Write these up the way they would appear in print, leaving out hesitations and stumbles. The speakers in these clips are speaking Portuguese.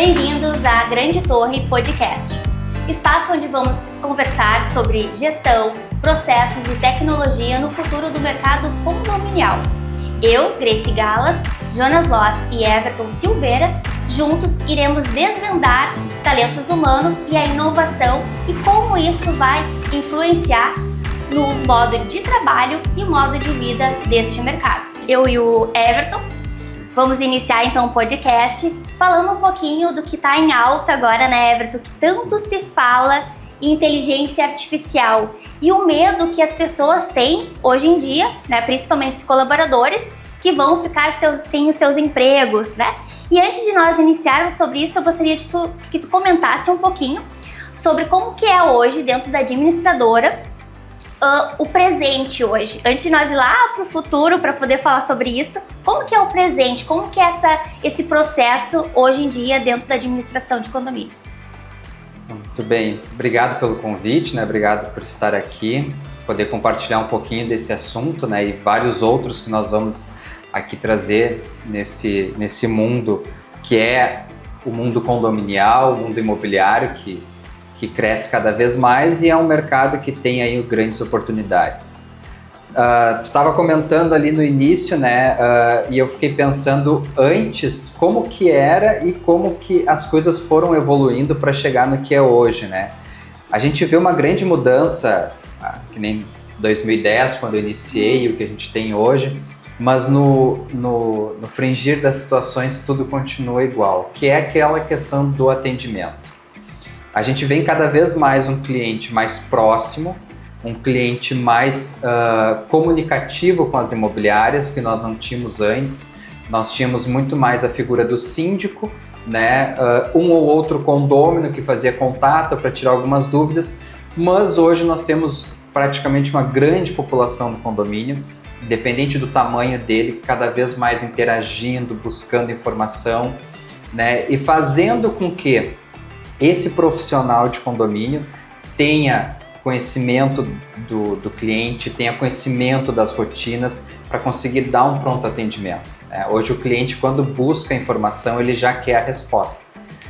Bem-vindos à Grande Torre Podcast, espaço onde vamos conversar sobre gestão, processos e tecnologia no futuro do mercado condominial. Eu, Grace Galas, Jonas Loss e Everton Silveira, juntos iremos desvendar talentos humanos e a inovação e como isso vai influenciar no modo de trabalho e modo de vida deste mercado. Eu e o Everton vamos iniciar então o podcast falando um pouquinho do que está em alta agora, né, Everton? Que tanto se fala em inteligência artificial e o medo que as pessoas têm hoje em dia, né, principalmente os colaboradores, que vão ficar sem os seus empregos, né? E antes de nós iniciarmos sobre isso, eu gostaria de que tu comentasse um pouquinho sobre como que é hoje dentro da administradora o presente hoje. Antes de nós ir lá para o futuro para poder falar sobre isso, como que é o presente, como que é esse processo hoje em dia dentro da administração de condomínios? Muito bem, obrigado pelo convite, né? Obrigado por estar aqui, poder compartilhar um pouquinho desse assunto, né? E vários outros que nós vamos aqui trazer nesse mundo que é o mundo condominial, o mundo imobiliário que cresce cada vez mais e é um mercado que tem aí grandes oportunidades. Tu estava comentando ali no início, né? E eu fiquei pensando antes como que era e como que as coisas foram evoluindo para chegar no que é hoje, né? A gente vê uma grande mudança, que nem 2010, quando eu iniciei, o que a gente tem hoje, mas no fringir das situações tudo continua igual, que é aquela questão do atendimento. A gente vê cada vez mais um cliente mais próximo, um cliente mais comunicativo com as imobiliárias, que nós não tínhamos antes. Nós tínhamos muito mais a figura do síndico, né? Um ou outro condômino que fazia contato para tirar algumas dúvidas, mas hoje nós temos praticamente uma grande população do condomínio, independente do tamanho dele, cada vez mais interagindo, buscando informação, né? E fazendo com que esse profissional de condomínio tenha conhecimento do cliente, tenha conhecimento das rotinas para conseguir dar um pronto atendimento. Hoje o cliente, quando busca a informação, ele já quer a resposta.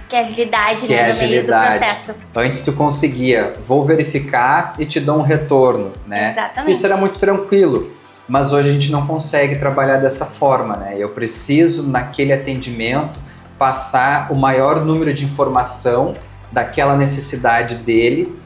Que é agilidade, né, no meio do processo. Antes tu conseguia, vou verificar e te dou um retorno, né? Exatamente. Isso era muito tranquilo, mas hoje a gente não consegue trabalhar dessa forma, né? Eu preciso, naquele atendimento, passar o maior número de informação daquela necessidade dele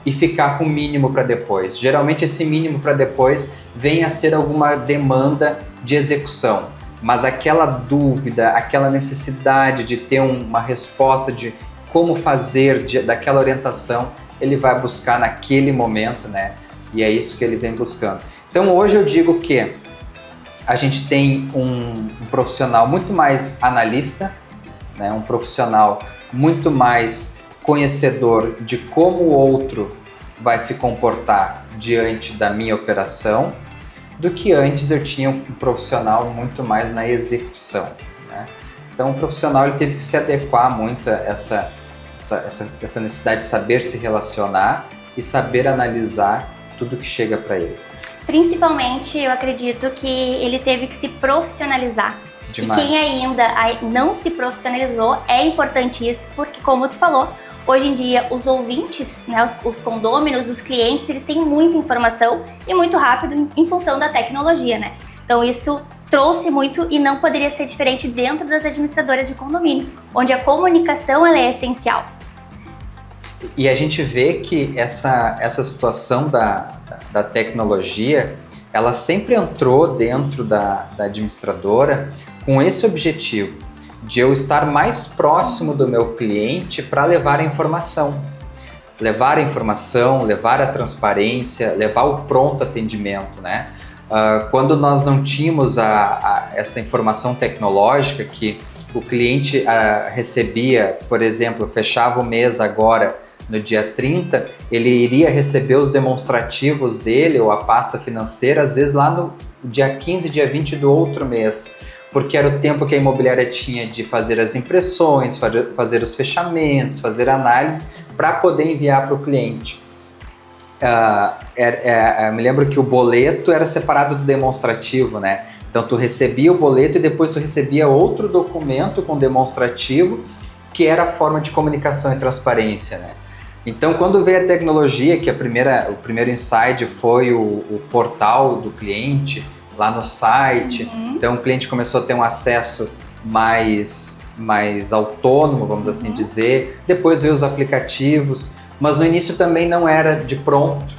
e ficar com o mínimo para depois. Geralmente esse mínimo para depois vem a ser alguma demanda de execução, mas aquela dúvida, aquela necessidade de ter uma resposta de como fazer daquela orientação, ele vai buscar naquele momento, né? E é isso que ele vem buscando. Então hoje eu digo que a gente tem um profissional muito mais analista, né? Um profissional muito mais conhecedor de como o outro vai se comportar diante da minha operação, do que antes eu tinha um profissional muito mais na execução, né? Então o profissional ele teve que se adequar muito a essa necessidade de saber se relacionar e saber analisar tudo que chega para ele. Principalmente, eu acredito que ele teve que se profissionalizar. Demais. E quem ainda não se profissionalizou, é importante isso, porque como tu falou, hoje em dia os ouvintes, né, os condôminos, os clientes, eles têm muita informação e muito rápido em função da tecnologia, né? Então isso trouxe muito e não poderia ser diferente dentro das administradoras de condomínio, onde a comunicação ela é essencial. E a gente vê que essa situação da tecnologia, ela sempre entrou dentro da administradora com esse objetivo de eu estar mais próximo do meu cliente para levar a informação. Levar a transparência, levar o pronto atendimento, né? Quando nós não tínhamos essa informação tecnológica que o cliente recebia, por exemplo, fechava o mês agora no dia 30, ele iria receber os demonstrativos dele ou a pasta financeira, às vezes lá no dia 15, dia 20 do outro mês, porque era o tempo que a imobiliária tinha de fazer as impressões, fazer os fechamentos, fazer análise para poder enviar para o cliente. Eu me lembro que o boleto era separado do demonstrativo, né? Então tu recebia o boleto e depois tu recebia outro documento com demonstrativo, que era a forma de comunicação e transparência, né? Então quando veio a tecnologia, que o primeiro insight foi o portal do cliente, lá no site, então o cliente começou a ter um acesso mais autônomo, vamos assim dizer. Depois veio os aplicativos, mas no início também não era de pronto,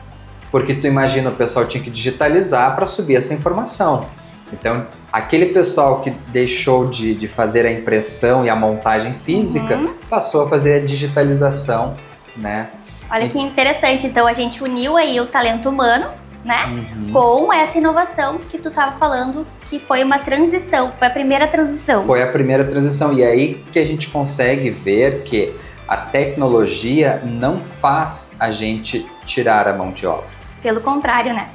porque tu imagina, o pessoal tinha que digitalizar para subir essa informação. Então, aquele pessoal que deixou de fazer a impressão e a montagem física, passou a fazer a digitalização, né? Olha que interessante, então a gente uniu aí o talento humano, né? Com essa inovação que tu estava falando, que foi uma transição, foi a primeira transição. Foi a primeira transição, e aí que a gente consegue ver que a tecnologia não faz a gente tirar a mão de obra. Pelo contrário, né?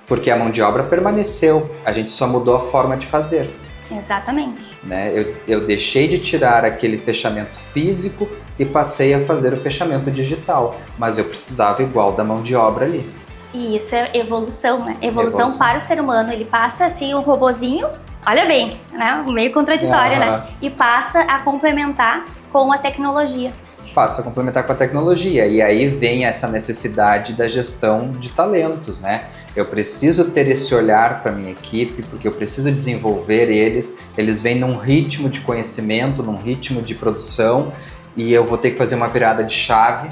Porque a mão de obra permaneceu, a gente só mudou a forma de fazer. Exatamente. Né? Eu deixei de tirar aquele fechamento físico e passei a fazer o fechamento digital, mas eu precisava igual da mão de obra ali. E isso é evolução, né? Evolução para o ser humano. Ele passa assim, um robozinho, olha bem, né? Meio contraditório, né? E passa a complementar com a tecnologia. Passa a complementar com a tecnologia. E aí vem essa necessidade da gestão de talentos, né? Eu preciso ter esse olhar para minha equipe, porque eu preciso desenvolver eles. Eles vêm num ritmo de conhecimento, num ritmo de produção, e eu vou ter que fazer uma virada de chave.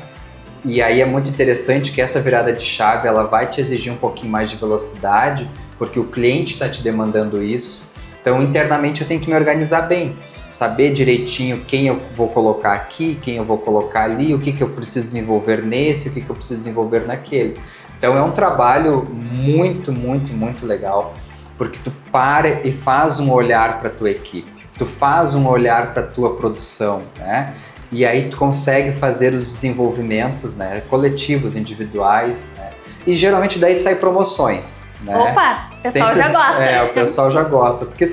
E aí é muito interessante que essa virada de chave, ela vai te exigir um pouquinho mais de velocidade, porque o cliente está te demandando isso. Então, internamente, eu tenho que me organizar bem, saber direitinho quem eu vou colocar aqui, quem eu vou colocar ali, o que eu preciso desenvolver nesse, o que eu preciso desenvolver naquele. Então, é um trabalho muito, muito, muito legal, porque tu para e faz um olhar para a tua equipe, tu faz um olhar para a tua produção, né? E aí tu consegue fazer os desenvolvimentos, né, coletivos, individuais, né? E geralmente daí sai promoções, né? Opa, o pessoal já gosta. É, o pessoal já gosta, porque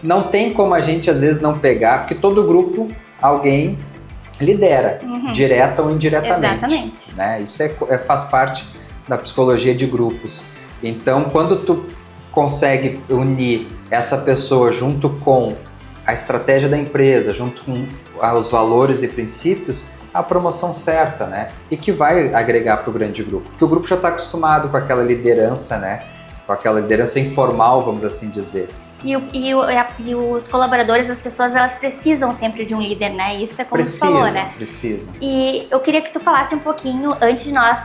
não tem como a gente às vezes não pegar, porque todo grupo alguém lidera, direta ou indiretamente. Exatamente. Né? Isso faz parte da psicologia de grupos. Então, quando tu consegue unir essa pessoa junto com a estratégia da empresa, junto com os valores e princípios, a promoção certa, né? E que vai agregar para o grande grupo. Porque o grupo já está acostumado com aquela liderança, né? Com aquela liderança informal, vamos assim dizer. E os colaboradores, as pessoas, elas precisam sempre de um líder, né? Isso é como tu falou, né? Precisam. E eu queria que tu falasse um pouquinho, antes de nós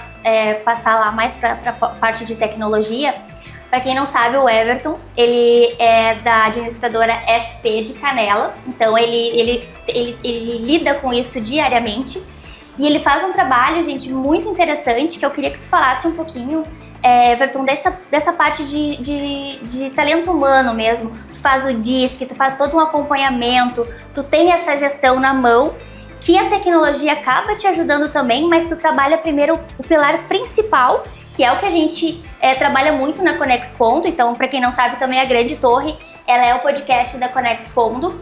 passar lá mais para a parte de tecnologia. Para quem não sabe, o Everton, ele é da administradora SP de Canela, então ele lida com isso diariamente e ele faz um trabalho, gente, muito interessante, que eu queria que tu falasse um pouquinho, Everton, dessa parte de talento humano mesmo. Tu faz o DISC, tu faz todo um acompanhamento, tu tem essa gestão na mão, que a tecnologia acaba te ajudando também, mas tu trabalha primeiro o pilar principal, que é o que a gente trabalha muito na Conex Condo. Então, para quem não sabe, também a Grande Torre, ela é o podcast da Conex Condo,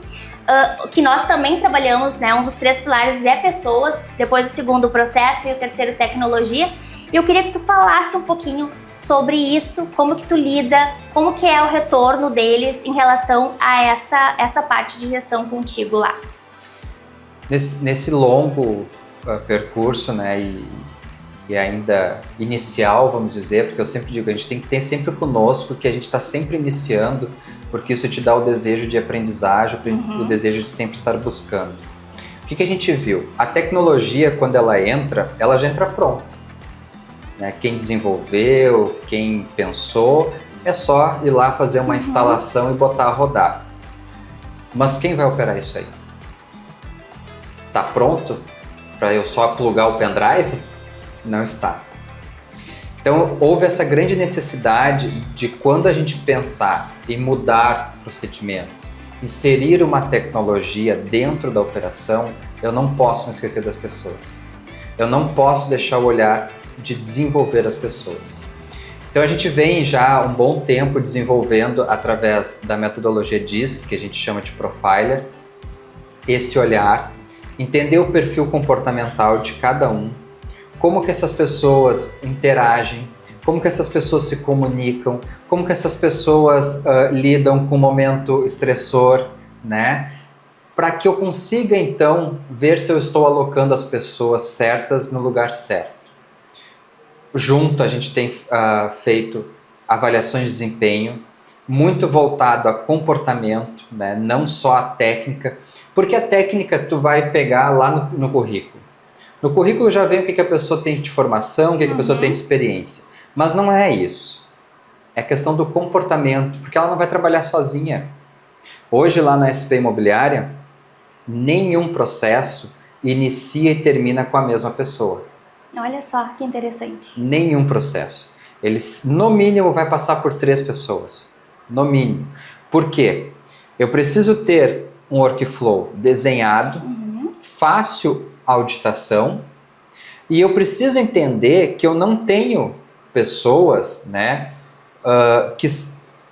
que nós também trabalhamos, né? Um dos 3 pilares é pessoas, depois o segundo processo e o terceiro tecnologia. E eu queria que tu falasse um pouquinho sobre isso, como que tu lida, como que é o retorno deles em relação a essa parte de gestão contigo lá. Nesse longo percurso, né, e ainda inicial, vamos dizer, porque eu sempre digo, a gente tem que ter sempre conosco que a gente está sempre iniciando, porque isso te dá o desejo de aprendizagem, o desejo de sempre estar buscando. O que a gente viu? A tecnologia, quando ela já entra pronta. Né? Quem desenvolveu, quem pensou, é só ir lá fazer uma instalação e botar a rodar. Mas quem vai operar isso aí? Está pronto para eu só plugar o pendrive? Não está. Então, houve essa grande necessidade de, quando a gente pensar em mudar procedimentos, inserir uma tecnologia dentro da operação, eu não posso me esquecer das pessoas. Eu não posso deixar o olhar de desenvolver as pessoas. Então, a gente vem já há um bom tempo desenvolvendo, através da metodologia DISC, que a gente chama de Profiler, esse olhar, entender o perfil comportamental de cada um, como que essas pessoas interagem, como que essas pessoas se comunicam, como que essas pessoas lidam com o momento estressor, né? Para que eu consiga, então, ver se eu estou alocando as pessoas certas no lugar certo. Junto, a gente tem feito avaliações de desempenho, muito voltado a comportamento, né? Não só a técnica, porque a técnica tu vai pegar lá no currículo. No currículo já vem o que a pessoa tem de formação, o que a pessoa tem de experiência. Mas não é isso. É questão do comportamento, porque ela não vai trabalhar sozinha. Hoje, lá na SP Imobiliária, nenhum processo inicia e termina com a mesma pessoa. Olha só, que interessante. Nenhum processo. Eles, no mínimo, vai passar por 3 pessoas. No mínimo. Por quê? Eu preciso ter um workflow desenhado, fácil auditação, e eu preciso entender que eu não tenho pessoas, né,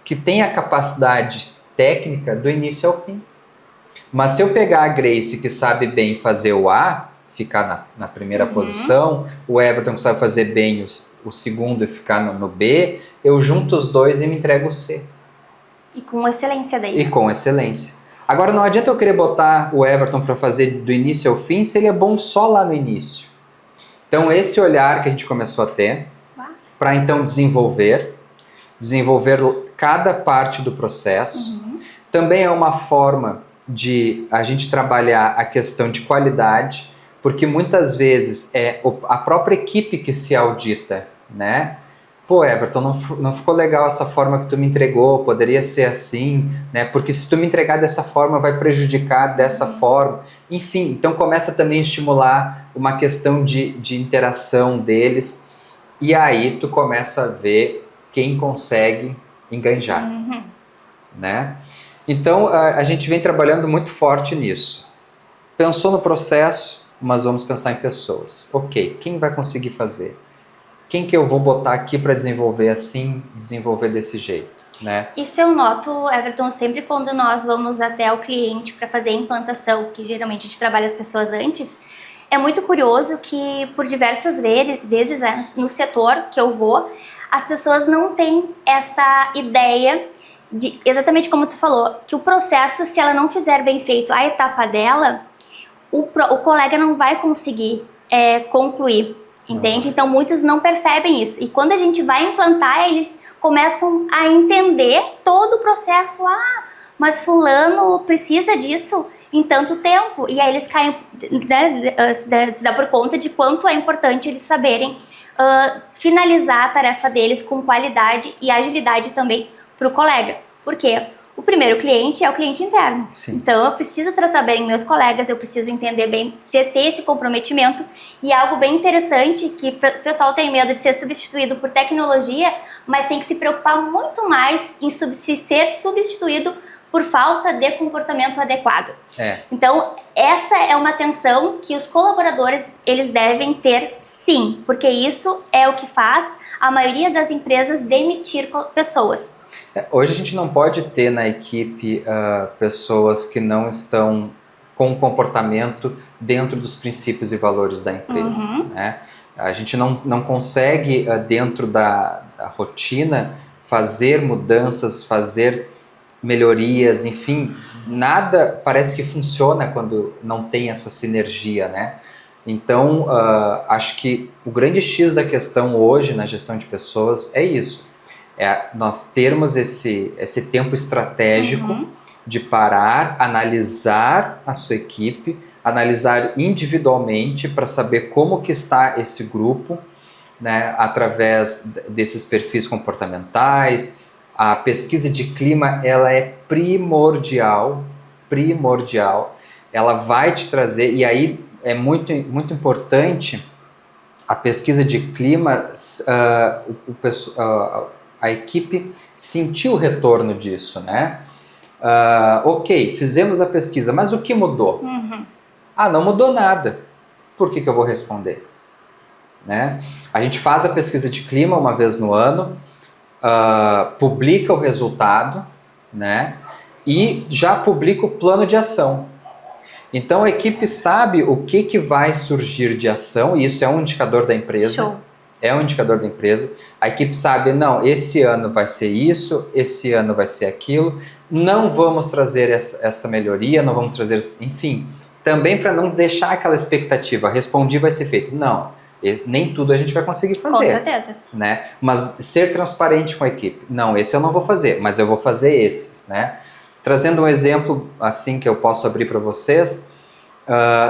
que têm a capacidade técnica do início ao fim. Mas se eu pegar a Grace, que sabe bem fazer o A, ficar na primeira posição, o Everton, que sabe fazer bem o segundo e ficar no B, eu junto os dois e me entrego o C. E com excelência daí. E com excelência. Agora, não adianta eu querer botar o Everton para fazer do início ao fim se ele é bom só lá no início. Então, esse olhar que a gente começou a ter, para então desenvolver cada parte do processo, também é uma forma de a gente trabalhar a questão de qualidade, porque muitas vezes é a própria equipe que se audita, né? Pô, Everton, não ficou legal essa forma que tu me entregou, poderia ser assim, né? Porque se tu me entregar dessa forma, vai prejudicar dessa forma. Enfim, então começa também a estimular uma questão de interação deles, e aí tu começa a ver quem consegue enganjar, né? Então, a gente vem trabalhando muito forte nisso. Pensou no processo, mas vamos pensar em pessoas. Ok, quem vai conseguir fazer? Quem que eu vou botar aqui para desenvolver assim, desenvolver desse jeito, né? Isso eu noto, Everton, sempre quando nós vamos até o cliente para fazer a implantação, que geralmente a gente trabalha as pessoas antes, é muito curioso que por diversas vezes no setor que eu vou, as pessoas não têm essa ideia de, exatamente como tu falou, que o processo, se ela não fizer bem feito a etapa dela, o colega não vai conseguir concluir, entende? Então muitos não percebem isso, e quando a gente vai implantar, eles começam a entender todo o processo. Mas fulano precisa disso em tanto tempo, e aí eles caem, se dá por conta de quanto é importante eles saberem finalizar a tarefa deles com qualidade e agilidade também para o colega. Por quê? O primeiro cliente é o cliente interno. Sim. Então eu preciso tratar bem meus colegas, eu preciso entender bem, ter esse comprometimento. E algo bem interessante, que o pessoal tem medo de ser substituído por tecnologia, mas tem que se preocupar muito mais em ser substituído por falta de comportamento adequado. Então essa é uma atenção que os colaboradores eles devem ter, sim, porque isso é o que faz a maioria das empresas demitir pessoas. Hoje a gente não pode ter na equipe pessoas que não estão com o comportamento dentro dos princípios e valores da empresa, né? A gente não consegue, dentro da rotina, fazer mudanças, fazer melhorias, enfim, nada parece que funciona quando não tem essa sinergia, né? Então, acho que o grande X da questão hoje na gestão de pessoas é isso. Nós termos esse tempo estratégico de parar, analisar a sua equipe, analisar individualmente para saber como que está esse grupo, né, através desses perfis comportamentais. A pesquisa de clima, ela é primordial, ela vai te trazer, e aí é muito, muito importante a pesquisa de clima, a equipe sentiu o retorno disso, né? Ok, fizemos a pesquisa, mas o que mudou? Não mudou nada. Por que eu vou responder? Né? A gente faz a pesquisa de clima uma vez no ano, publica o resultado, né? E já publica o plano de ação. Então a equipe sabe o que vai surgir de ação, e isso é um indicador da empresa. Show. é um indicador da empresa. A equipe sabe, não, esse ano vai ser isso, esse ano vai ser aquilo, não vamos trazer essa melhoria, não vamos trazer, enfim, também para não deixar aquela expectativa, respondi, vai ser feito. Não, nem tudo a gente vai conseguir fazer. Com certeza. Né? Mas ser transparente com a equipe. Não, esse eu não vou fazer, mas eu vou fazer esses, né? Trazendo um exemplo assim que eu posso abrir para vocês,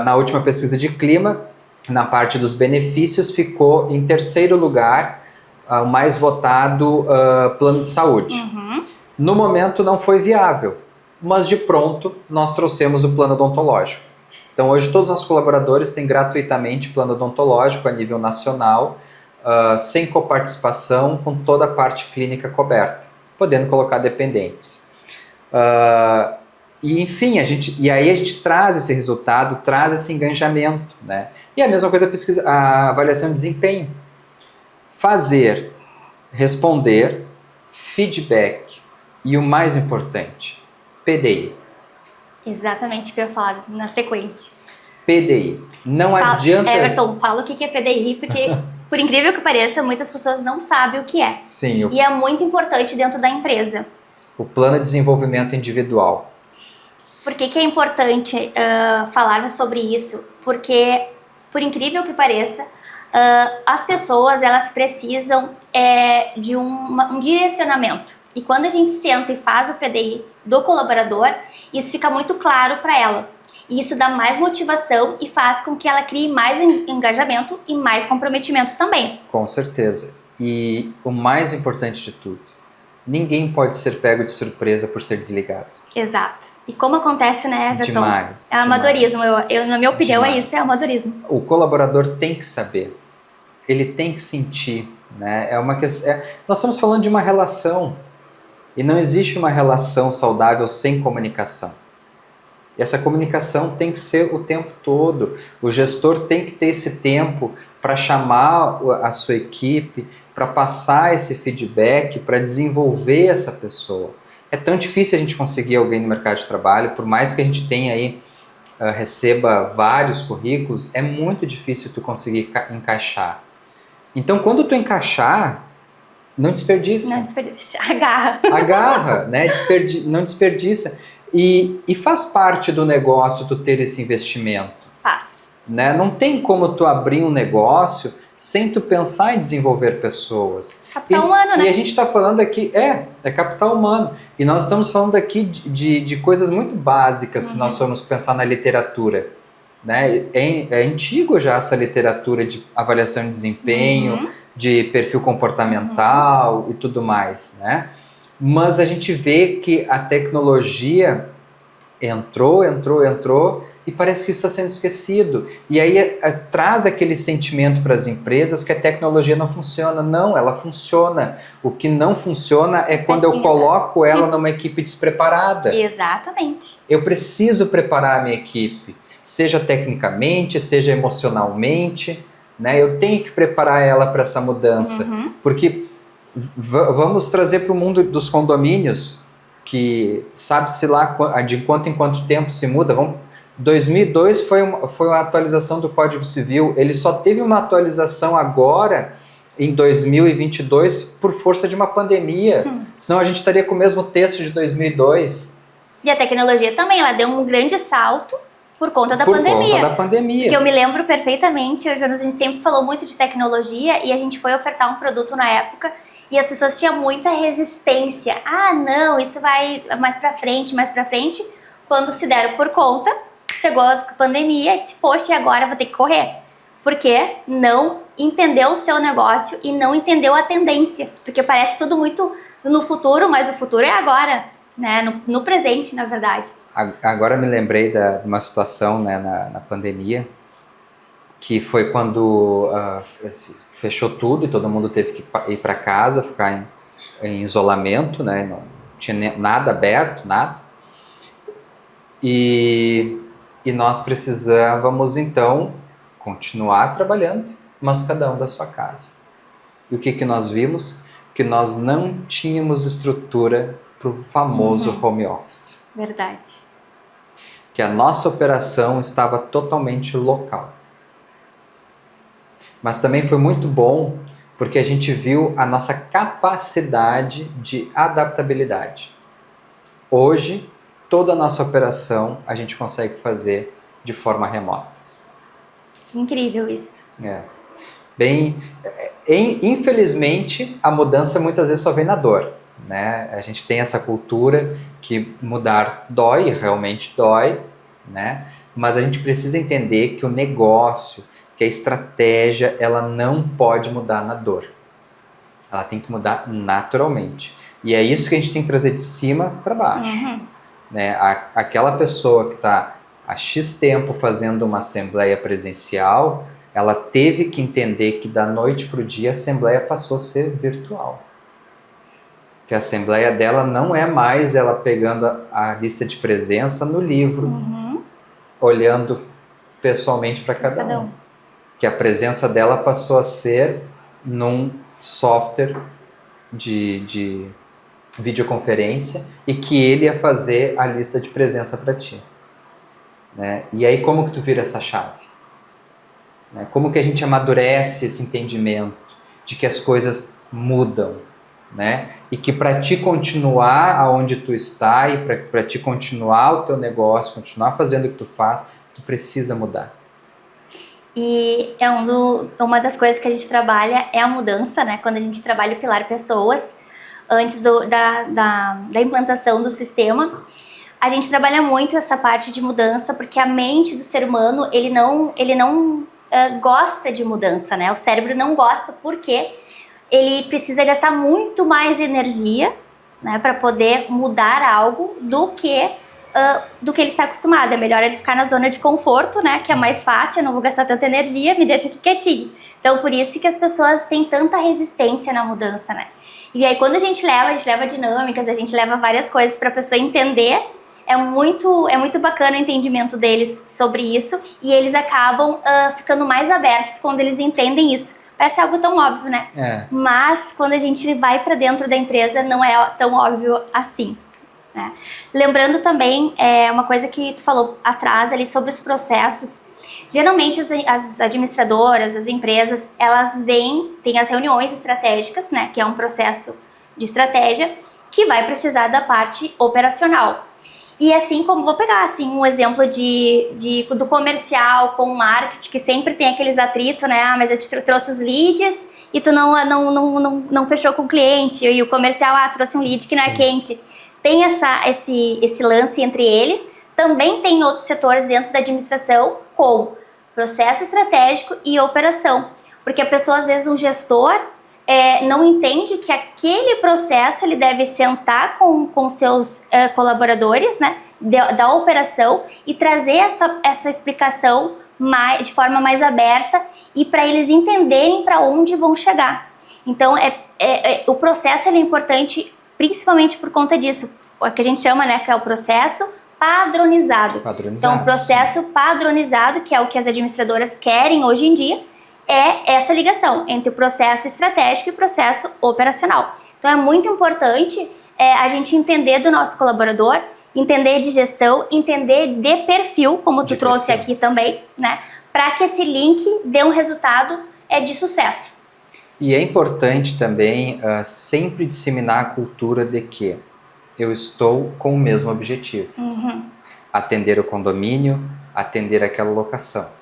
na última pesquisa de clima, na parte dos benefícios, ficou em terceiro lugar o mais votado plano de saúde. Uhum. No momento não foi viável, mas de pronto nós trouxemos o plano odontológico. Então hoje todos os nossos colaboradores têm gratuitamente plano odontológico a nível nacional, sem coparticipação, com toda a parte clínica coberta, podendo colocar dependentes. E enfim, aí a gente traz esse resultado, traz esse engajamento, né? E a mesma coisa a avaliação de desempenho. Fazer, responder, feedback e o mais importante, PDI. Exatamente o que eu ia falar na sequência. PDI. Não adianta... Everton, fala o que é PDI, porque por incrível que pareça, muitas pessoas não sabem o que é. Sim. E é muito importante dentro da empresa. O plano de desenvolvimento individual. Por que é importante falarmos sobre isso? Porque, por incrível que pareça, as pessoas elas precisam de um direcionamento. E quando a gente senta e faz o PDI do colaborador, isso fica muito claro para ela. E isso dá mais motivação e faz com que ela crie mais engajamento e mais comprometimento também. Com certeza. E o mais importante de tudo, ninguém pode ser pego de surpresa por ser desligado. Exato. E como acontece, né, Everton? Demais. É amadorismo. Na minha opinião, Demais. é isso, é amadorismo. O colaborador tem que saber. Ele tem que sentir. Né? Nós estamos falando de uma relação. E não existe uma relação saudável sem comunicação. E essa comunicação tem que ser o tempo todo. O gestor tem que ter esse tempo para chamar a sua equipe, para passar esse feedback, para desenvolver essa pessoa. É tão difícil a gente conseguir alguém no mercado de trabalho, por mais que a gente tenha aí, receba vários currículos, é muito difícil tu conseguir encaixar. Então, quando tu encaixar, não desperdiça. Não desperdiça. Agarra. Agarra, né? Não desperdiça. E faz parte do negócio tu ter esse investimento. Faz. Né? Não tem como tu abrir um negócio sem tu pensar em desenvolver pessoas. Capital humano, né? E a gente está falando aqui, é capital humano. E nós estamos falando aqui de coisas muito básicas, se nós formos pensar na literatura. Né? É antigo já essa literatura de avaliação de desempenho, de perfil comportamental e tudo mais, né? Mas a gente vê que a tecnologia entrou e parece que isso está sendo esquecido. E aí traz aquele sentimento para as empresas que a tecnologia não funciona. Não, ela funciona. O que não funciona é quando eu coloco ela numa equipe despreparada. Exatamente. Eu preciso preparar a minha equipe, seja tecnicamente, seja emocionalmente, né? Eu tenho que preparar ela para essa mudança. Porque vamos trazer para o mundo dos condomínios, que sabe-se lá de quanto em quanto tempo se muda. 2002 foi uma atualização do Código Civil, ele só teve uma atualização agora, em 2022, por força de uma pandemia. Senão a gente estaria com o mesmo texto de 2002. E a tecnologia também, ela deu um grande salto por conta da pandemia. Por conta da pandemia. Que eu me lembro perfeitamente, a gente sempre falou muito de tecnologia e a gente foi ofertar um produto na época e as pessoas tinham muita resistência. Ah, não, isso vai mais pra frente. Quando se deram por conta, chegou a pandemia e disse, poxa, e agora vou ter que correr. Porque não entendeu o seu negócio e não entendeu a tendência. Porque parece tudo muito no futuro, mas o futuro é agora, né? No presente, na verdade. Agora me lembrei de uma situação, né, na pandemia, que foi quando fechou tudo e todo mundo teve que ir para casa, ficar em isolamento, né? Não tinha nada aberto, nada. E nós precisávamos, então, continuar trabalhando, mas cada um da sua casa. E o que nós vimos? Que nós não tínhamos estrutura para o famoso home office. Verdade. Que a nossa operação estava totalmente local. Mas também foi muito bom, Porque a gente viu a nossa capacidade de adaptabilidade. Hoje, toda a nossa operação a gente consegue fazer de forma remota. Que incrível isso. Infelizmente, a mudança muitas vezes só vem na dor, né? A gente tem essa cultura que mudar dói, realmente dói, né? Mas a gente precisa entender que o negócio, que a estratégia, ela não pode mudar na dor. Ela tem que mudar naturalmente. E é isso que a gente tem que trazer de cima para baixo. Né? Aquela pessoa que está há X tempo fazendo uma assembleia presencial, ela teve que entender que da noite para o dia a assembleia passou a ser virtual. Que a assembleia dela não é mais ela pegando a lista de presença no livro, olhando pessoalmente para cada um. Que a presença dela passou a ser num software de videoconferência e que ele ia fazer a lista de presença para ti. Né? E aí como que tu vira essa chave? Né? Como que a gente amadurece esse entendimento de que as coisas mudam? Né? E que para ti continuar aonde tu está e para ti continuar o teu negócio, continuar fazendo o que tu faz, tu precisa mudar. E uma das coisas que a gente trabalha é a mudança, né? Quando a gente trabalha o pilar pessoas, antes da implantação do sistema, a gente trabalha muito essa parte de mudança, porque a mente do ser humano, ele não gosta de mudança, né? O cérebro não gosta porque ele precisa gastar muito mais energia, né, para poder mudar algo do que ele está acostumado. É melhor ele ficar na zona de conforto, né, que é mais fácil, eu não vou gastar tanta energia, me deixa aqui quietinho. Então, por isso que as pessoas têm tanta resistência na mudança, né? E aí, quando a gente leva dinâmicas, a gente leva várias coisas para a pessoa entender, é muito bacana o entendimento deles sobre isso, e eles acabam ficando mais abertos quando eles entendem isso. Parece algo tão óbvio, né? Mas quando a gente vai para dentro da empresa, não é tão óbvio assim. Né? Lembrando também, uma coisa que tu falou atrás ali sobre os processos. Geralmente as administradoras, as empresas, elas têm as reuniões estratégicas, né? Que é um processo de estratégia que vai precisar da parte operacional. E assim como, vou pegar assim um exemplo do comercial com o marketing, que sempre tem aqueles atritos, né? Ah, mas eu te trouxe os leads e tu não fechou com o cliente. E o comercial, trouxe um lead que não é quente. Tem esse lance entre eles. Também tem outros setores dentro da administração com processo estratégico e operação. Porque a pessoa, às vezes, um gestor não entende que aquele processo ele deve sentar com seus colaboradores, né, da operação, e trazer essa explicação de forma mais aberta e para eles entenderem para onde vão chegar. Então, o processo ele é importante principalmente por conta disso, o que a gente chama, né, que é o processo padronizado. Então, o processo padronizado, que é o que as administradoras querem hoje em dia, é essa ligação entre o processo estratégico e o processo operacional. Então, é muito importante a gente entender do nosso colaborador, entender de gestão, entender de perfil, como tu trouxe aqui também, né? Para que esse link dê um resultado de sucesso. E é importante também sempre disseminar a cultura de que eu estou com o mesmo objetivo. Atender o condomínio, atender aquela locação.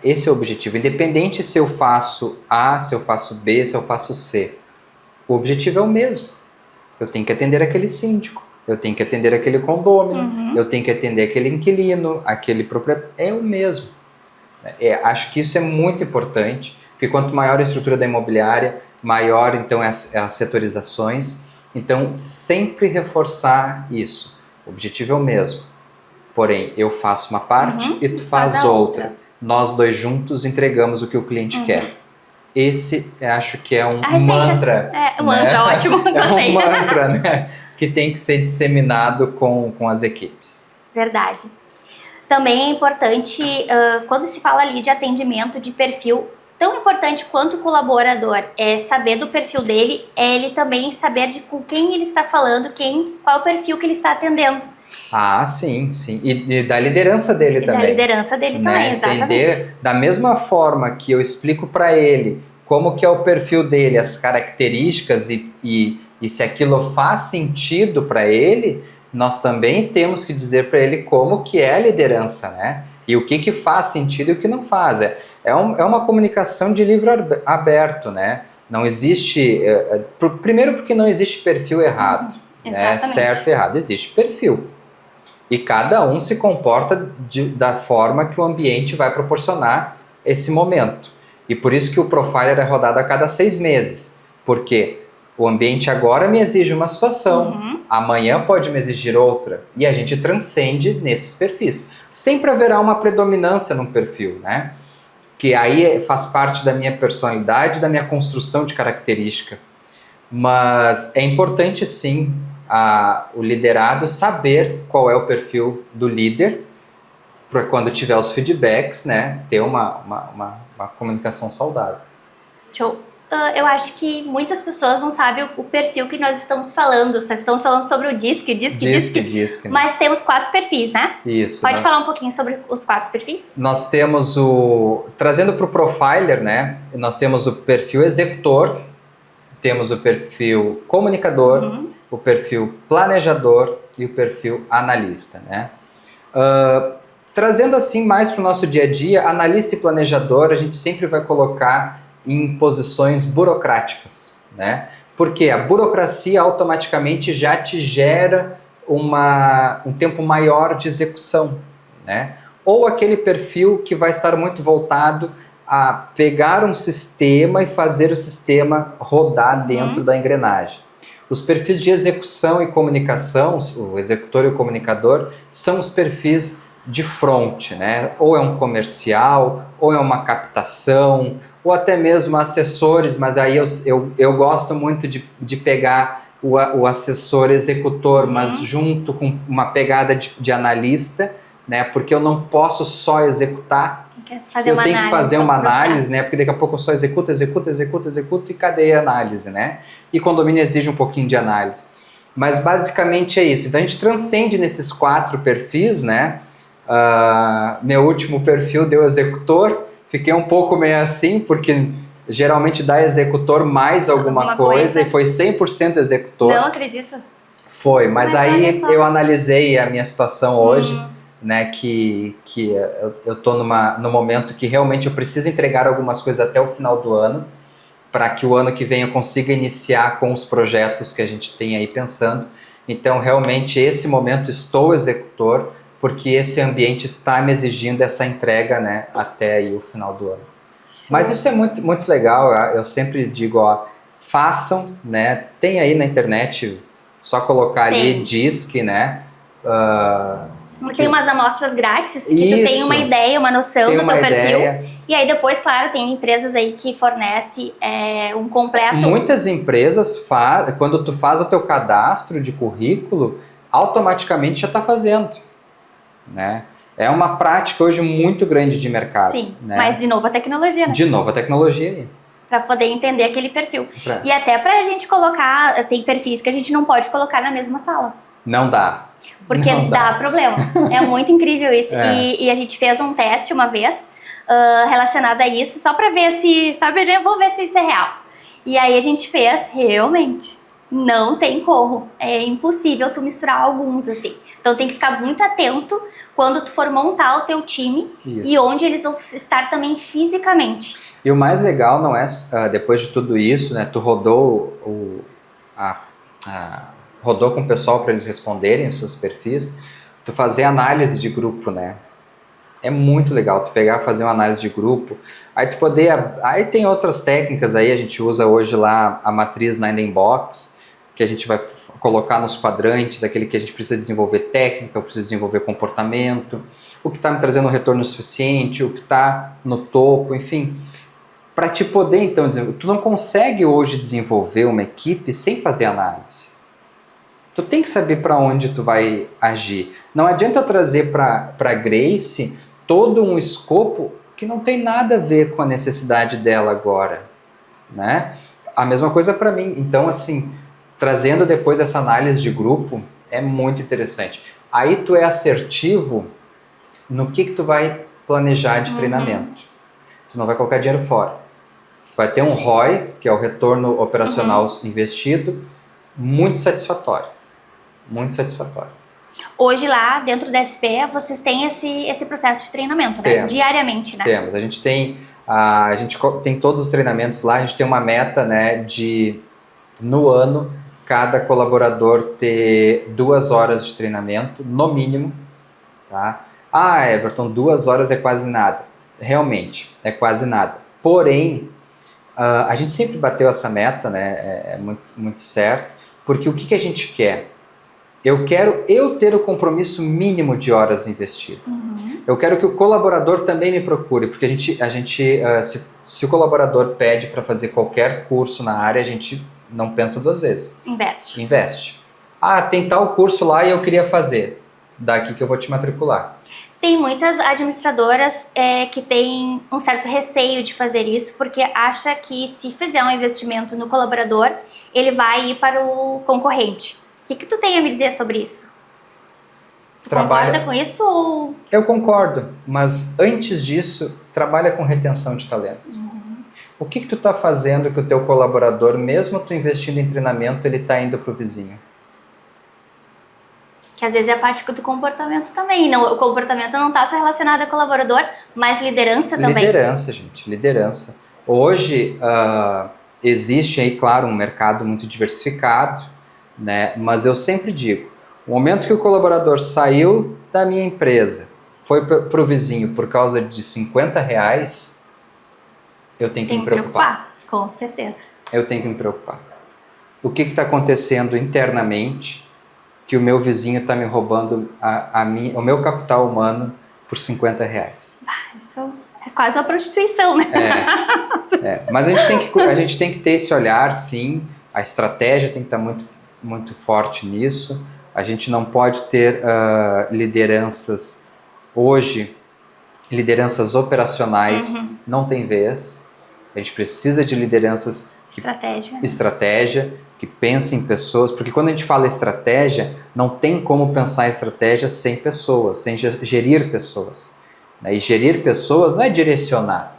Esse é o objetivo, independente se eu faço A, se eu faço B, se eu faço C. O objetivo é o mesmo. Eu tenho que atender aquele síndico, eu tenho que atender aquele condômino, eu tenho que atender aquele inquilino, aquele proprietário. É o mesmo. Acho que isso é muito importante, porque quanto maior a estrutura da imobiliária, maior então as setorizações. Então, sempre reforçar isso. O objetivo é o mesmo. Porém, eu faço uma parte e tu faz outra. Nós dois juntos entregamos o que o cliente quer. Esse, acho que é um mantra. Mantra, ótimo. É um mantra, né? Que tem que ser disseminado com as equipes. Verdade. Também é importante, quando se fala ali de atendimento de perfil, tão importante quanto o colaborador saber do perfil dele, ele também saber com quem ele está falando, qual é o perfil que ele está atendendo. Sim. E da liderança dele também. Da liderança dele também, exatamente. Entender, da mesma forma que eu explico para ele como que é o perfil dele, as características e se aquilo faz sentido para ele, nós também temos que dizer para ele como que é a liderança, né? E o que faz sentido e o que não faz. É uma comunicação de livro aberto, né? Não existe... primeiro porque não existe perfil errado, né? Certo e errado. Existe perfil. E cada um se comporta da forma que o ambiente vai proporcionar esse momento. E por isso que o Profiler é rodado a cada 6 meses. Porque o ambiente agora me exige uma situação, amanhã pode me exigir outra. E a gente transcende nesses perfis. Sempre haverá uma predominância num perfil, né? Que aí faz parte da minha personalidade, da minha construção de característica. Mas é importante, sim, o liderado saber qual é o perfil do líder, para quando tiver os feedbacks, né, ter uma comunicação saudável. Show. Eu acho que muitas pessoas não sabem o perfil que nós estamos falando. Vocês estão falando sobre o DISC, DISC, mas temos 4 perfis, né? Isso. Pode falar um pouquinho sobre os 4 perfis? Nós temos trazendo para o Profiler, né, nós temos o perfil executor, temos o perfil comunicador, o perfil planejador e o perfil analista, né? Trazendo assim mais para o nosso dia a dia, analista e planejador a gente sempre vai colocar em posições burocráticas, né? Porque a burocracia automaticamente já te gera um tempo maior de execução, né? Ou aquele perfil que vai estar muito voltado a pegar um sistema e fazer o sistema rodar dentro da engrenagem. Os perfis de execução e comunicação, o executor e o comunicador, são os perfis de front, né? Ou é um comercial, ou é uma captação, ou até mesmo assessores, mas aí eu gosto muito de pegar o assessor executor, mas junto com uma pegada de analista, né? Porque eu não posso só executar, eu tenho que fazer uma análise, né? Porque daqui a pouco eu só executo e cadê a análise, né? E condomínio exige um pouquinho de análise. Mas basicamente é isso. Então a gente transcende nesses 4 perfis, né? Meu último perfil deu executor, fiquei um pouco meio assim, porque geralmente dá executor mais alguma coisa, e foi 100% executor. Não acredito. Foi, mas aí eu analisei a minha situação hoje, né, que eu tô no momento que realmente eu preciso entregar algumas coisas até o final do ano, para que o ano que vem eu consiga iniciar com os projetos que a gente tem aí pensando. Então, realmente, esse momento estou executor, porque esse ambiente está me exigindo essa entrega, né, até aí o final do ano. Mas isso é muito, muito legal, eu sempre digo, façam, né, tem aí na internet, só colocar ali DISC, né. Tem umas amostras grátis, que tu tem uma ideia, uma noção do teu perfil. E aí depois, claro, tem empresas aí que fornecem um completo. Muitas empresas, quando tu faz o teu cadastro de currículo, automaticamente já está fazendo, né? É uma prática hoje muito grande de mercado. Sim, né? Mas de novo a tecnologia, né? De novo a tecnologia aí. Para poder entender aquele perfil. E até pra gente colocar, tem perfis que a gente não pode colocar na mesma sala. Não dá. Porque dá problema. É muito incrível isso. E a gente fez um teste uma vez relacionado a isso, só pra ver se, sabe, eu vou ver se isso é real. E aí a gente fez, realmente, não tem como. É impossível tu misturar alguns, assim. Então tem que ficar muito atento quando tu for montar o teu time e onde eles vão estar também fisicamente. E o mais legal não é, depois de tudo isso, né, tu rodou rodou com o pessoal para eles responderem os seus perfis, tu fazer análise de grupo, né? É muito legal tu pegar, fazer uma análise de grupo, aí tu poder, aí tem outras técnicas aí, a gente usa hoje lá a matriz Nine Box, que a gente vai colocar nos quadrantes, aquele que a gente precisa desenvolver técnica, precisa desenvolver comportamento, o que está me trazendo um retorno suficiente, o que está no topo, enfim, para te poder então desenvolver. Tu não consegue hoje desenvolver uma equipe sem fazer análise. Tu tem que saber para onde tu vai agir. Não adianta trazer para Grace todo um escopo que não tem nada a ver com a necessidade dela agora, né? A mesma coisa para mim. Então, assim, trazendo depois essa análise de grupo é muito interessante. Aí tu é assertivo no que tu vai planejar de treinamento. Tu não vai colocar dinheiro fora. vai ter um ROI, que é o retorno operacional investido, muito satisfatório. Muito satisfatório. Hoje lá, dentro da SP, vocês têm esse processo de treinamento, né? Temos. Diariamente, né? Temos. A gente tem todos os treinamentos lá, a gente tem uma meta, né, de, no ano, cada colaborador ter 2 horas de treinamento, no mínimo, tá? Ah, Everton, 2 horas é quase nada. Realmente, é quase nada. Porém, a gente sempre bateu essa meta, né? É muito, muito certo, porque o que a gente quer? Eu quero ter o compromisso mínimo de horas investido. Eu quero que o colaborador também me procure, porque se o colaborador pede para fazer qualquer curso na área, a gente não pensa 2 vezes. Investe. Ah, tem tal curso lá e eu queria fazer. Daqui que eu vou te matricular. Tem muitas administradoras que têm um certo receio de fazer isso, porque acha que se fizer um investimento no colaborador, ele vai ir para o concorrente. O que tu tem a me dizer sobre isso? Tu concorda com isso ou... Eu concordo, mas antes disso, trabalha com retenção de talento. O que tu está fazendo que o teu colaborador, mesmo tu investindo em treinamento, ele está indo para o vizinho? Que às vezes é a parte do comportamento também. Não, o comportamento não está só relacionado ao colaborador, mas liderança também. Liderança, gente, liderança. Hoje existe aí, claro, um mercado muito diversificado, né? Mas eu sempre digo, o momento que o colaborador saiu da minha empresa, foi para o vizinho por causa de R$50, eu tenho que me preocupar. Com certeza. Eu tenho que me preocupar. O que está acontecendo internamente que o meu vizinho está me roubando o meu capital humano por R$50? Isso é quase uma prostituição, né? Mas a gente tem que ter esse olhar, sim. A estratégia tem que estar muito, muito forte nisso. A gente não pode ter lideranças hoje, lideranças operacionais, não tem vez. A gente precisa de lideranças estratégia, que pensem em pessoas, porque quando a gente fala estratégia, não tem como pensar em estratégia sem pessoas, sem gerir pessoas. E gerir pessoas não é direcionar.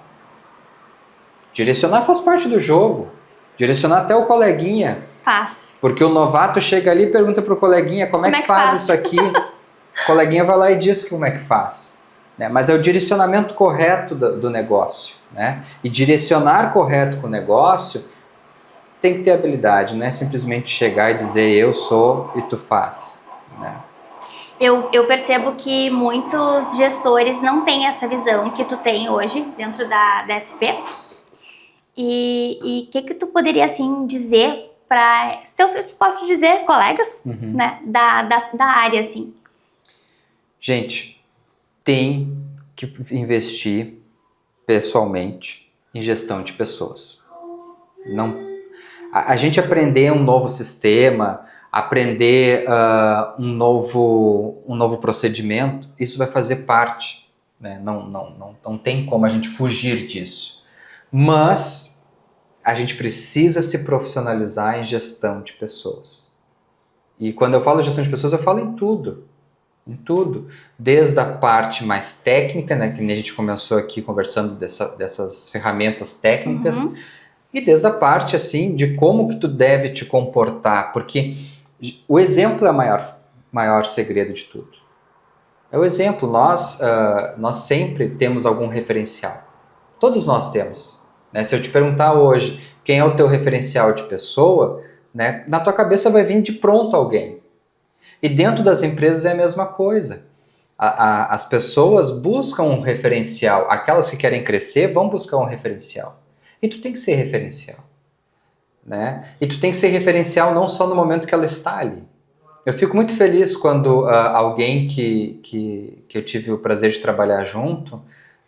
Direcionar faz parte do jogo. Direcionar até o coleguinha. Faz. Porque o novato chega ali e pergunta pro coleguinha como é que faz isso aqui. O coleguinha vai lá e diz como é que faz. Né? Mas é o direcionamento correto do negócio. Né? E direcionar correto com o negócio tem que ter habilidade, não é simplesmente chegar e dizer eu sou e tu faz. Né? Eu percebo que muitos gestores não têm essa visão que tu tem hoje dentro da SP. E o que tu poderia assim dizer para, se eu posso te dizer, colegas, né, da área, assim? Gente, tem que investir pessoalmente em gestão de pessoas. A gente aprender um novo sistema, aprender um novo procedimento, isso vai fazer parte. Né? Não tem como a gente fugir disso. Mas a gente precisa se profissionalizar em gestão de pessoas. E quando eu falo gestão de pessoas, eu falo em tudo. Em tudo. Desde a parte mais técnica, né, que a gente começou aqui conversando dessas ferramentas técnicas, e desde a parte assim, de como que tu deve te comportar. Porque o exemplo é o maior segredo de tudo. É o exemplo. Nós sempre temos algum referencial. Todos nós temos. Né? Se eu te perguntar hoje quem é o teu referencial de pessoa, né, na tua cabeça vai vir de pronto alguém. E dentro das empresas é a mesma coisa. As pessoas buscam um referencial. Aquelas que querem crescer vão buscar um referencial. E tu tem que ser referencial. Né? E tu tem que ser referencial não só no momento que ela está ali. Eu fico muito feliz quando alguém que eu tive o prazer de trabalhar junto,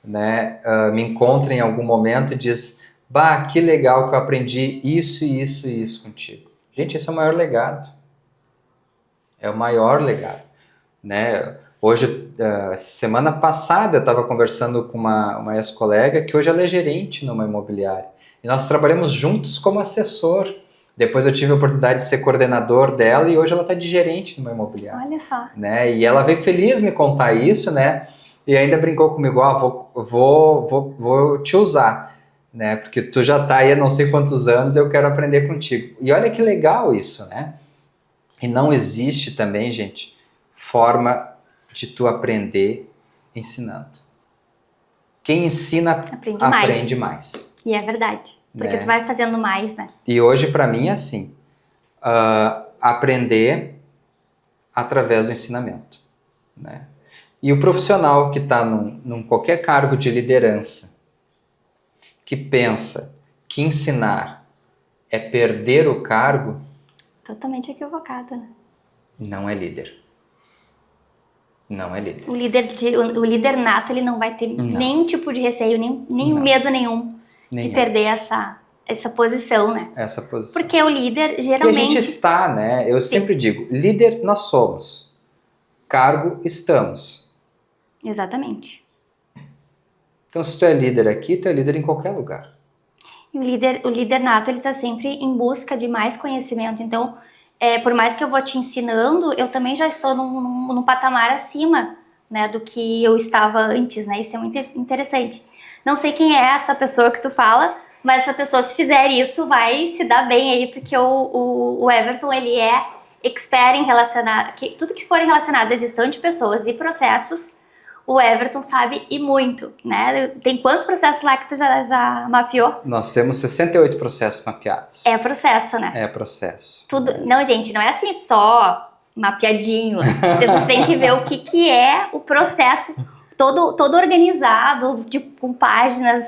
né, me encontra em algum momento e diz: bah, que legal que eu aprendi isso e isso e isso contigo. Gente, esse é o maior legado. É o maior legado. Né? Hoje, semana passada, eu estava conversando com uma ex-colega que hoje ela é gerente numa imobiliária. E nós trabalhamos juntos como assessor. Depois eu tive a oportunidade de ser coordenador dela e hoje ela está de gerente numa imobiliária. Olha só. Né? E ela veio feliz me contar isso, né? E ainda brincou comigo, vou te usar. né? Porque tu já tá aí há não sei quantos anos, eu quero aprender contigo. E olha que legal isso, né? E não existe também, gente, forma de tu aprender ensinando. Quem ensina aprende mais. E é verdade. Porque né? tu vai fazendo mais, né? E hoje, para mim, é assim, aprender através do ensinamento, né? E o profissional que está num qualquer cargo de liderança, que pensa que ensinar é perder o cargo, Totalmente equivocado, né? não é líder. Não é líder. O líder nato, ele não vai ter nenhum tipo de receio, nem medo nenhum de perder essa posição, né? Essa posição. Porque o líder, geralmente... Porque a gente está, né? Eu sempre digo, líder nós somos, cargo estamos. Exatamente. Então, se tu é líder aqui, tu é líder em qualquer lugar. E o líder nato, ele está sempre em busca de mais conhecimento. Então, por mais que eu vou te ensinando, eu também já estou num patamar acima, né, do que eu estava antes, né? Isso é muito interessante. Não sei quem é essa pessoa que tu fala, mas essa pessoa, se fizer isso, vai se dar bem aí, porque o Everton, ele é expert em tudo que for relacionado à gestão de pessoas e processos, o Everton sabe e muito, né? Tem quantos processos lá que tu já mapeou? Nós temos 68 processos mapeados. É processo, né? É processo. Tudo. Não, gente, não é assim só mapeadinho. Você tem que ver o que é o processo todo organizado, com páginas,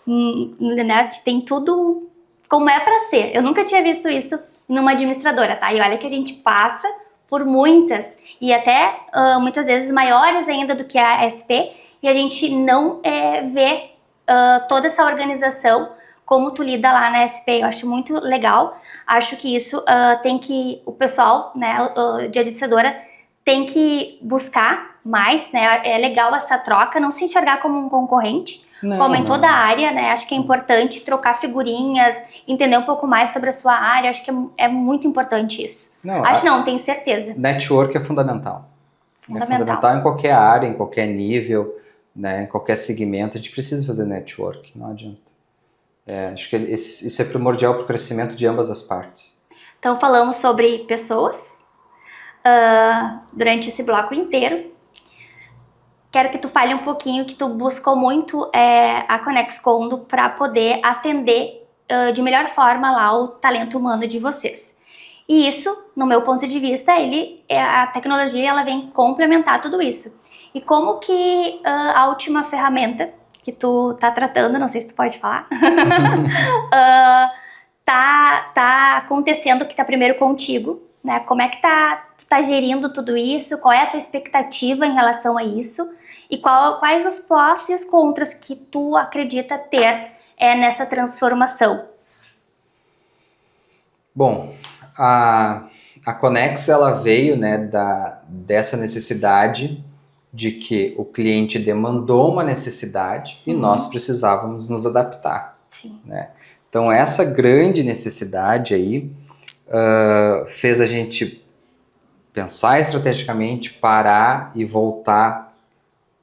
né? Tem tudo como é para ser. Eu nunca tinha visto isso numa administradora, tá? E olha que a gente passa por muitas, e até muitas vezes maiores ainda do que a SP, e a gente não vê toda essa organização como tu lida lá na SP. Eu acho muito legal. Acho que isso o pessoal, né, de administradora tem que buscar mais, né? É legal essa troca, não se enxergar como um concorrente, como em toda a área, né? Acho que é importante trocar figurinhas, entender um pouco mais sobre a sua área. Acho que é muito importante isso. Não, tenho certeza. Network é fundamental. É fundamental em qualquer área, em qualquer nível, né? Em qualquer segmento. A gente precisa fazer network, não adianta. Acho que isso é primordial para o crescimento de ambas as partes. Então, falamos sobre pessoas durante esse bloco inteiro. Quero que tu fale um pouquinho que tu buscou muito a Conexcondo para poder atender de melhor forma lá o talento humano de vocês. E isso, no meu ponto de vista, a tecnologia ela vem complementar tudo isso. E como que a última ferramenta que tu tá tratando, não sei se tu pode falar, tá acontecendo, que tá primeiro contigo, né? Como é que tu tá gerindo tudo isso? Qual é a tua expectativa em relação a isso? E quais os prós e os contras que tu acredita ter nessa transformação? Bom, a Conex ela veio, né, dessa necessidade de que o cliente demandou uma necessidade e nós precisávamos nos adaptar. Sim. Né? Então essa grande necessidade aí fez a gente pensar estrategicamente, parar e voltar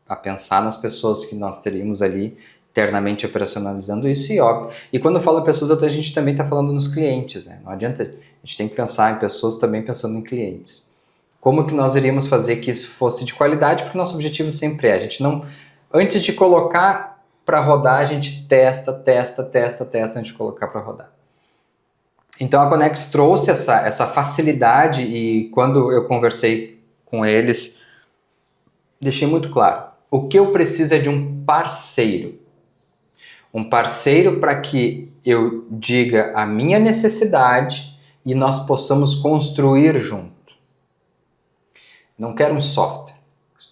a pensar nas pessoas que nós teríamos ali internamente operacionalizando isso, e óbvio. E quando eu falo pessoas, a gente também está falando nos clientes, né? Não adianta, a gente tem que pensar em pessoas também pensando em clientes. Como que nós iríamos fazer que isso fosse de qualidade, porque o nosso objetivo sempre a gente não, antes de colocar para rodar, a gente testa antes de colocar para rodar. Então a Conex trouxe essa facilidade, e quando eu conversei com eles, deixei muito claro, o que eu preciso é de um parceiro. Um parceiro para que eu diga a minha necessidade e nós possamos construir junto. Não quero um software.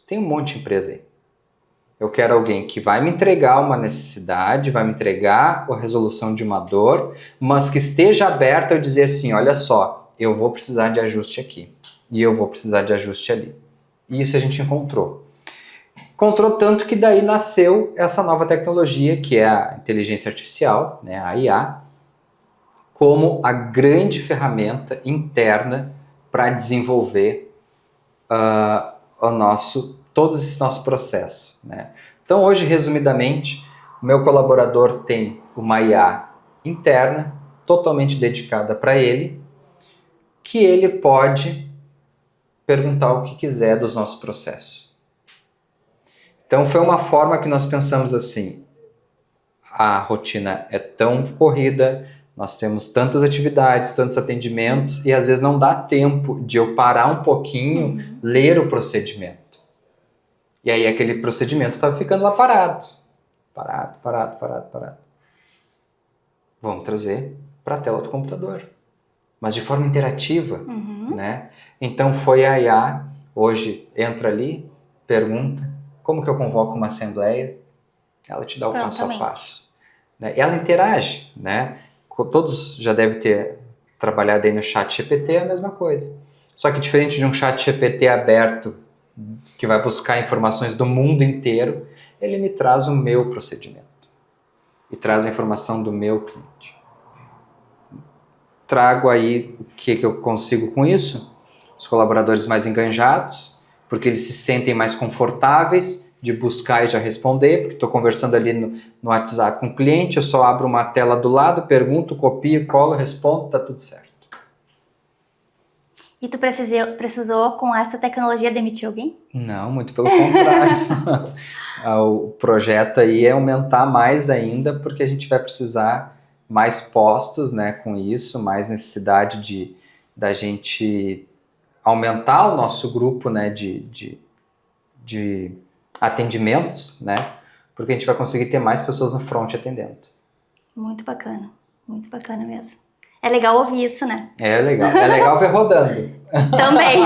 Tem um monte de empresa aí. Eu quero alguém que vai me entregar uma necessidade, vai me entregar a resolução de uma dor, mas que esteja aberta a eu dizer assim, olha só, eu vou precisar de ajuste aqui e eu vou precisar de ajuste ali. E isso a gente encontrou. Encontrou tanto que daí nasceu essa nova tecnologia, que é a inteligência artificial, né, a IA, como a grande ferramenta interna para desenvolver todos esses nossos processos. Né? Então hoje, resumidamente, o meu colaborador tem uma IA interna, totalmente dedicada para ele, que ele pode perguntar o que quiser dos nossos processos. Então foi uma forma que nós pensamos assim, a rotina é tão corrida, nós temos tantas atividades, tantos atendimentos, e às vezes não dá tempo de eu parar um pouquinho, ler o procedimento. E aí aquele procedimento estava ficando lá parado. Parado. Vamos trazer para a tela do computador. Mas de forma interativa, né? Então foi a IA, hoje entra ali, pergunta, como que eu convoco uma assembleia? Ela te dá o passo a passo. Né? Ela interage, né? Todos já devem ter trabalhado aí no chat GPT, é a mesma coisa. Só que diferente de um chat GPT aberto, que vai buscar informações do mundo inteiro, ele me traz o meu procedimento. E traz a informação do meu cliente. Trago aí o que eu consigo com isso? Os colaboradores mais enganjados, porque eles se sentem mais confortáveis de buscar e já responder, porque estou conversando ali no WhatsApp com o cliente, eu só abro uma tela do lado, pergunto, copio, colo, respondo, tá tudo certo. E tu precisou com essa tecnologia demitir alguém? Não, muito pelo contrário. O projeto aí é aumentar mais ainda, porque a gente vai precisar mais postos, né, com isso, mais necessidade da gente aumentar o nosso grupo, né, de atendimentos, né, porque a gente vai conseguir ter mais pessoas no front atendendo. Muito bacana mesmo. É legal ouvir isso, né? É legal ver rodando. Também.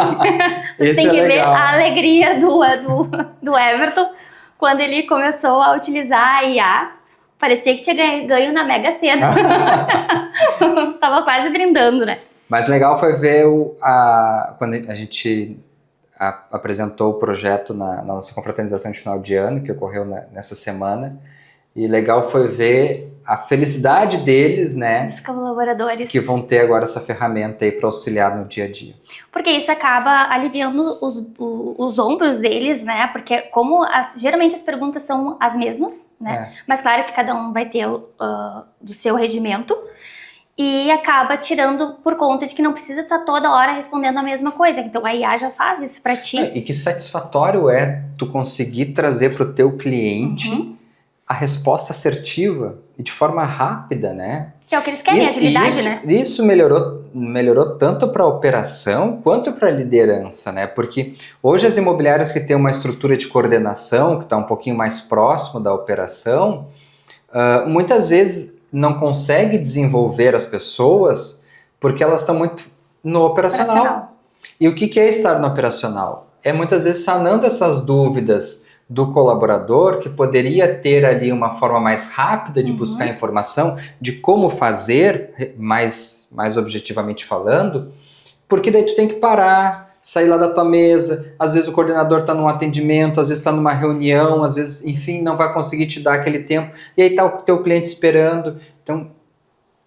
Tem que ver a alegria do Everton quando ele começou a utilizar a IA. Parecia que tinha ganho na Mega Sena. Tava quase brindando, né? Mas legal foi ver quando a gente apresentou o projeto na nossa confraternização de final de ano, que ocorreu nessa semana. E legal foi ver a felicidade deles, né? Os colaboradores. Que vão ter agora essa ferramenta aí para auxiliar no dia a dia. Porque isso acaba aliviando os ombros deles, né? Porque como geralmente as perguntas são as mesmas, né? Mas claro que cada um vai ter do seu regimento. E acaba tirando por conta de que não precisa estar toda hora respondendo a mesma coisa. Então a IA já faz isso para ti. E que satisfatório é tu conseguir trazer para o teu cliente a resposta assertiva e de forma rápida, né? Que é o que eles querem, agilidade, né? Isso melhorou tanto para a operação quanto para a liderança, né? Porque hoje as imobiliárias que têm uma estrutura de coordenação, que está um pouquinho mais próximo da operação, muitas vezes não consegue desenvolver as pessoas porque elas estão muito no operacional. E o que é estar no operacional? É muitas vezes sanando essas dúvidas do colaborador, que poderia ter ali uma forma mais rápida de buscar informação, de como fazer, mais objetivamente falando, porque daí tu tem que parar, sair lá da tua mesa, às vezes o coordenador está num atendimento, às vezes está numa reunião, às vezes, enfim, não vai conseguir te dar aquele tempo, e aí está o teu cliente esperando. Então,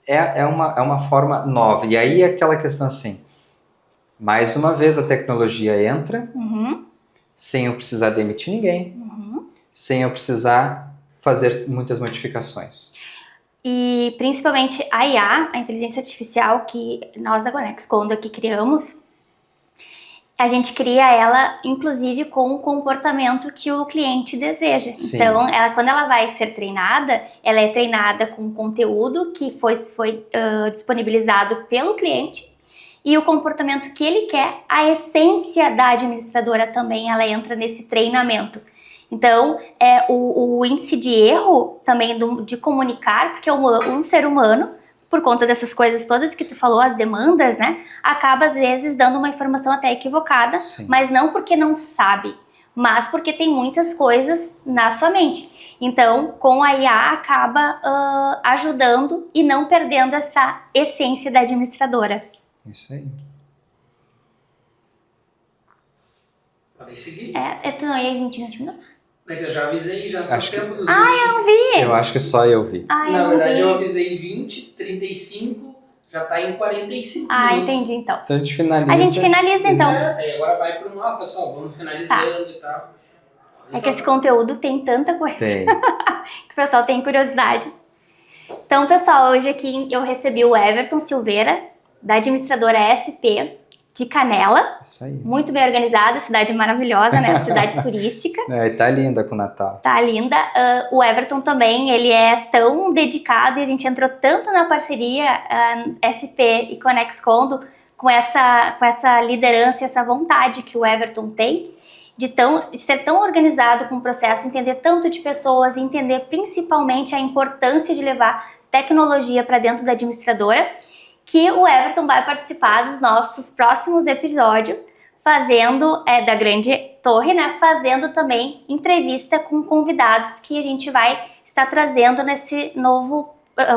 é uma forma nova. E aí aquela questão assim, mais uma vez a tecnologia entra, sem eu precisar demitir ninguém, sem eu precisar fazer muitas modificações. E principalmente a IA, a inteligência artificial, que nós da Conex Condo aqui criamos, a gente cria ela, inclusive, com o comportamento que o cliente deseja. Sim. Então, quando ela vai ser treinada, ela é treinada com conteúdo que foi disponibilizado pelo cliente, e o comportamento que ele quer, a essência da administradora também, ela entra nesse treinamento. Então, o índice de erro também de comunicar, porque um ser humano, por conta dessas coisas todas que tu falou, as demandas, né, acaba às vezes dando uma informação até equivocada, sim, mas não porque não sabe, mas porque tem muitas coisas na sua mente. Então, com a IA acaba ajudando e não perdendo essa essência da administradora. Isso aí. Podem seguir. Tu não ia em 20 minutos? É que eu já avisei, já faz tempo dos 20. Eu não vi! Eu acho que só eu vi. Na verdade, eu avisei 20, 35, já tá em 45 minutos. Entendi, então. Então a gente finaliza. A gente finaliza, então. Aí agora vai pro pessoal, vamos finalizando e tal. É que esse conteúdo tem tanta coisa. Tem. Que o pessoal tem curiosidade. Então, pessoal, hoje aqui eu recebi o Everton Silveira, da administradora SP de Canela. Isso aí. Muito bem organizada, cidade maravilhosa, né? Cidade turística. Tá linda com o Natal. Tá linda. O Everton também, ele é tão dedicado e a gente entrou tanto na parceria SP e Conex Condo com essa liderança, essa vontade que o Everton tem de ser tão organizado com o processo, entender tanto de pessoas e entender principalmente a importância de levar tecnologia para dentro da administradora, que o Everton vai participar dos nossos próximos episódios, fazendo, da Grande Torre, né, fazendo também entrevista com convidados que a gente vai estar trazendo nesse novo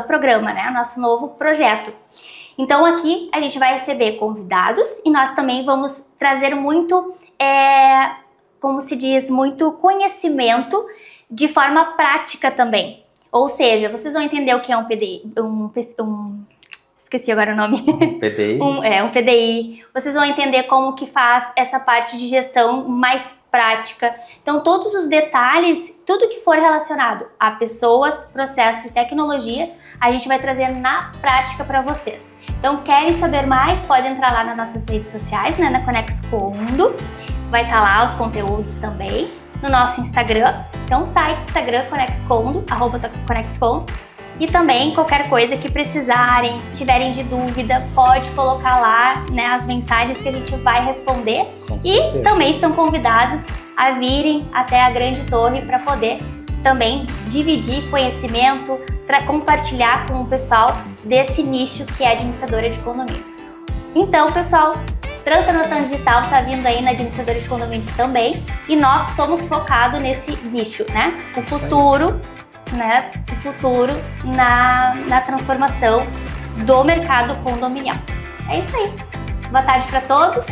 programa, né, nosso novo projeto. Então aqui a gente vai receber convidados e nós também vamos trazer muito, como se diz, muito conhecimento de forma prática também. Ou seja, vocês vão entender o que é um PDI, esqueci agora o nome. PDI? Um PDI. Vocês vão entender como que faz essa parte de gestão mais prática. Então, todos os detalhes, tudo que for relacionado a pessoas, processos e tecnologia, a gente vai trazer na prática para vocês. Então, querem saber mais? Podem entrar lá nas nossas redes sociais, né, na Conex Condo. Vai estar lá os conteúdos também. No nosso Instagram. Então, site Instagram Conex Condo, @ConexCondo. E também qualquer coisa que precisarem, tiverem de dúvida, pode colocar lá, né, as mensagens que a gente vai responder. E também estão convidados a virem até a Grande Torre para poder também dividir conhecimento, para compartilhar com o pessoal desse nicho que é administradora de condomínio. Então, pessoal, transformação digital está vindo aí na administradora de condomínios também e nós somos focados nesse nicho, né? O futuro na transformação do mercado condominial. É isso aí. Boa tarde para todos.